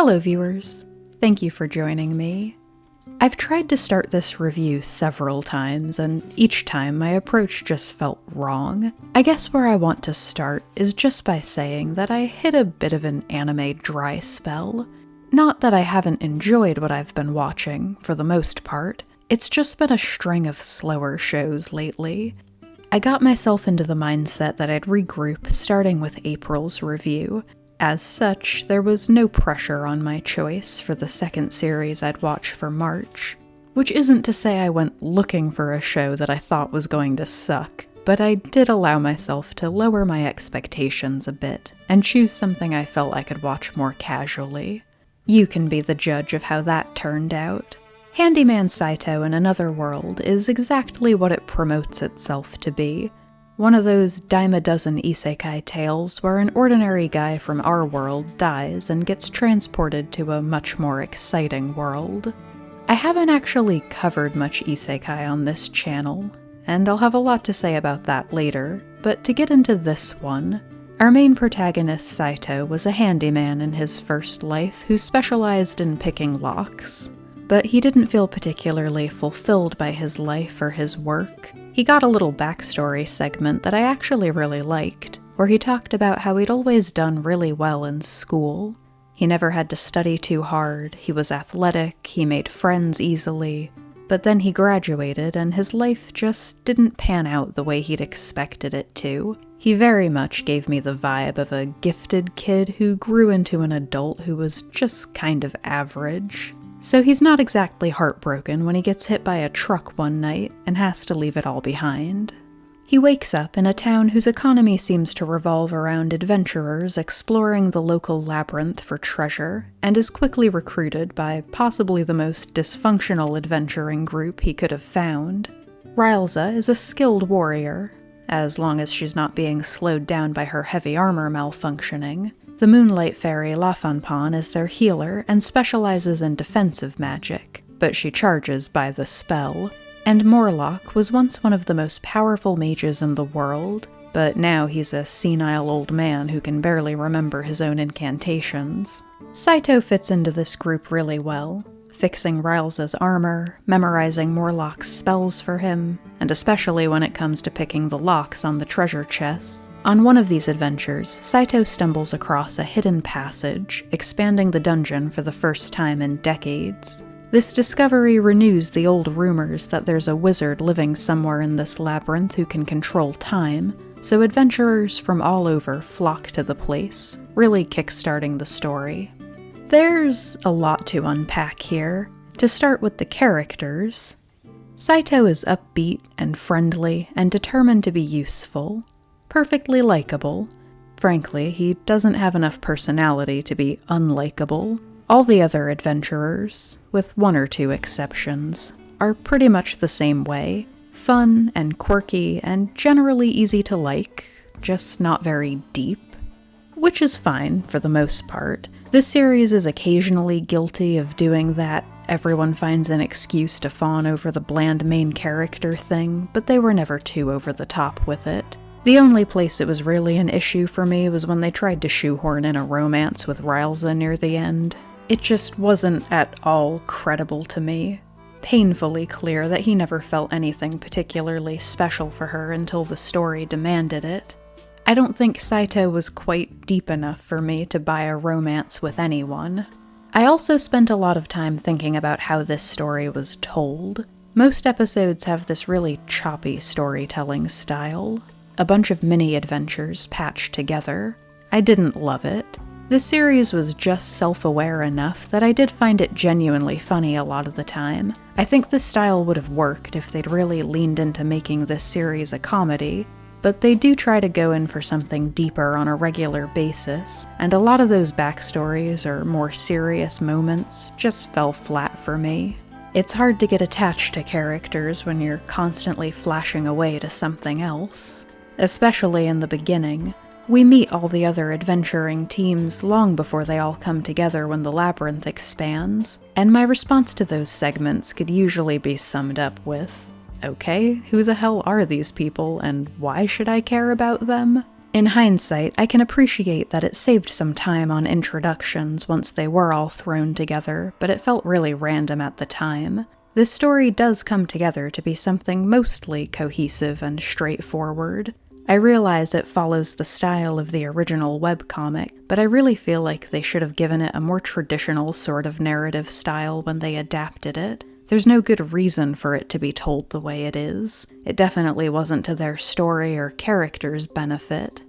Hello viewers, thank you for joining me. I've tried to start this review several times, and each time my approach just felt wrong. I guess where I want to start is just by saying that I hit a bit of an anime dry spell. Not that I haven't enjoyed what I've been watching, for the most part, it's just been a string of slower shows lately. I got myself into the mindset that I'd regroup starting with April's review. As such, there was no pressure on my choice for the second series I'd watch for March. Which isn't to say I went looking for a show that I thought was going to suck, but I did allow myself to lower my expectations a bit and choose something I felt I could watch more casually. You can be the judge of how that turned out. Handyman Saitou in Another World is exactly what it promotes itself to be. One of those dime-a-dozen isekai tales where an ordinary guy from our world dies and gets transported to a much more exciting world. I haven't actually covered much isekai on this channel, and I'll have a lot to say about that later, but to get into this one, our main protagonist Saitou was a handyman in his first life who specialized in picking locks. But he didn't feel particularly fulfilled by his life or his work. He got a little backstory segment that I actually really liked, where he talked about how he'd always done really well in school. He never had to study too hard, he was athletic, he made friends easily, but then he graduated and his life just didn't pan out the way he'd expected it to. He very much gave me the vibe of a gifted kid who grew into an adult who was just kind of average. So he's not exactly heartbroken when he gets hit by a truck one night and has to leave it all behind. He wakes up in a town whose economy seems to revolve around adventurers exploring the local labyrinth for treasure, and is quickly recruited by possibly the most dysfunctional adventuring group he could have found. Rylza is a skilled warrior, as long as she's not being slowed down by her heavy armor malfunctioning. The Moonlight Fairy Lafanpan is their healer and specializes in defensive magic, but she charges by the spell. And Morlock was once one of the most powerful mages in the world, but now he's a senile old man who can barely remember his own incantations. Saitou fits into this group really well, fixing Rylza's armor, memorizing Morlock's spells for him, and especially when it comes to picking the locks on the treasure chests. On one of these adventures, Saitou stumbles across a hidden passage, expanding the dungeon for the first time in decades. This discovery renews the old rumors that there's a wizard living somewhere in this labyrinth who can control time, so adventurers from all over flock to the place, really kickstarting the story. There's a lot to unpack here. To start with the characters, Saitou is upbeat and friendly and determined to be useful. Perfectly likable. Frankly, he doesn't have enough personality to be unlikable. All the other adventurers, with one or two exceptions, are pretty much the same way. Fun and quirky and generally easy to like, just not very deep. Which is fine for the most part. This series is occasionally guilty of doing that everyone finds an excuse to fawn over the bland main character thing, but they were never too over the top with it. The only place it was really an issue for me was when they tried to shoehorn in a romance with Rylza near the end. It just wasn't at all credible to me. Painfully clear that he never felt anything particularly special for her until the story demanded it. I don't think Saitou was quite deep enough for me to buy a romance with anyone. I also spent a lot of time thinking about how this story was told. Most episodes have this really choppy storytelling style. A bunch of mini-adventures patched together. I didn't love it. This series was just self-aware enough that I did find it genuinely funny a lot of the time. I think this style would have worked if they'd really leaned into making this series a comedy, but they do try to go in for something deeper on a regular basis, and a lot of those backstories or more serious moments just fell flat for me. It's hard to get attached to characters when you're constantly flashing away to something else. Especially in the beginning. We meet all the other adventuring teams long before they all come together when the labyrinth expands, and my response to those segments could usually be summed up with, okay, who the hell are these people and why should I care about them? In hindsight, I can appreciate that it saved some time on introductions once they were all thrown together, but it felt really random at the time. This story does come together to be something mostly cohesive and straightforward. I realize it follows the style of the original webcomic, but I really feel like they should have given it a more traditional sort of narrative style when they adapted it. There's no good reason for it to be told the way it is. It definitely wasn't to their story or characters' benefit.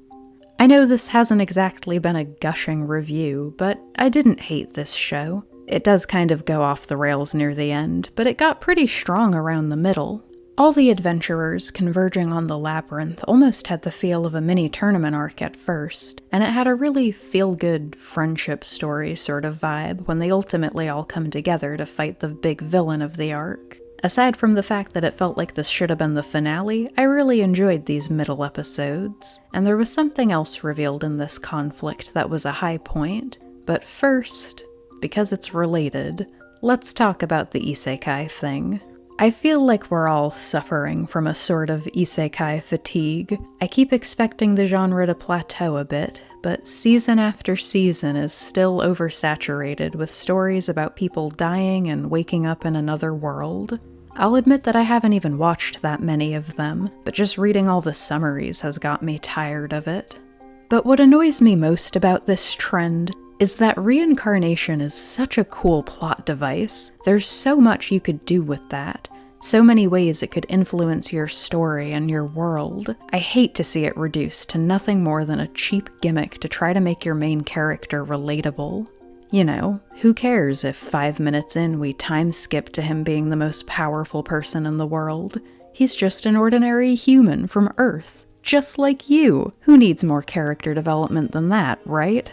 I know this hasn't exactly been a gushing review, but I didn't hate this show. It does kind of go off the rails near the end, but it got pretty strong around the middle. All the adventurers converging on the labyrinth almost had the feel of a mini tournament arc at first, and it had a really feel-good friendship story sort of vibe when they ultimately all come together to fight the big villain of the arc. Aside from the fact that it felt like this should have been the finale, I really enjoyed these middle episodes, and there was something else revealed in this conflict that was a high point. But first, because it's related, let's talk about the isekai thing. I feel like we're all suffering from a sort of isekai fatigue. I keep expecting the genre to plateau a bit, but season after season is still oversaturated with stories about people dying and waking up in another world. I'll admit that I haven't even watched that many of them, but just reading all the summaries has got me tired of it. But what annoys me most about this trend is that reincarnation is such a cool plot device. There's so much you could do with that. So many ways it could influence your story and your world. I hate to see it reduced to nothing more than a cheap gimmick to try to make your main character relatable. You know, who cares if 5 minutes in we time skip to him being the most powerful person in the world? He's just an ordinary human from Earth, just like you. Who needs more character development than that, right?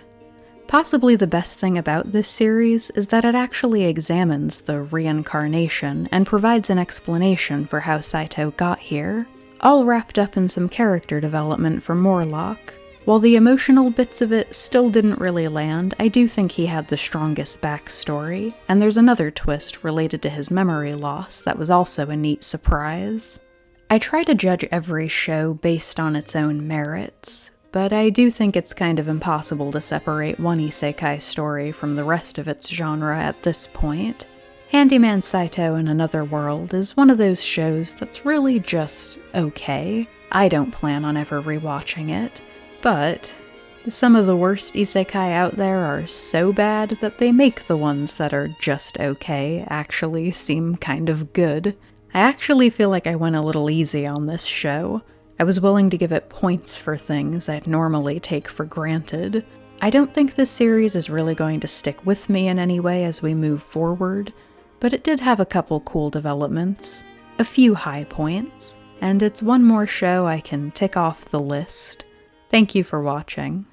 Possibly the best thing about this series is that it actually examines the reincarnation and provides an explanation for how Saitou got here, all wrapped up in some character development for Morlock. While the emotional bits of it still didn't really land, I do think he had the strongest backstory, and there's another twist related to his memory loss that was also a neat surprise. I try to judge every show based on its own merits, but I do think it's kind of impossible to separate one isekai story from the rest of its genre at this point. Handyman Saitou in Another World is one of those shows that's really just okay. I don't plan on ever rewatching it, but some of the worst isekai out there are so bad that they make the ones that are just okay actually seem kind of good. I actually feel like I went a little easy on this show. I was willing to give it points for things I'd normally take for granted. I don't think this series is really going to stick with me in any way as we move forward, but it did have a couple cool developments, a few high points, and it's one more show I can tick off the list. Thank you for watching.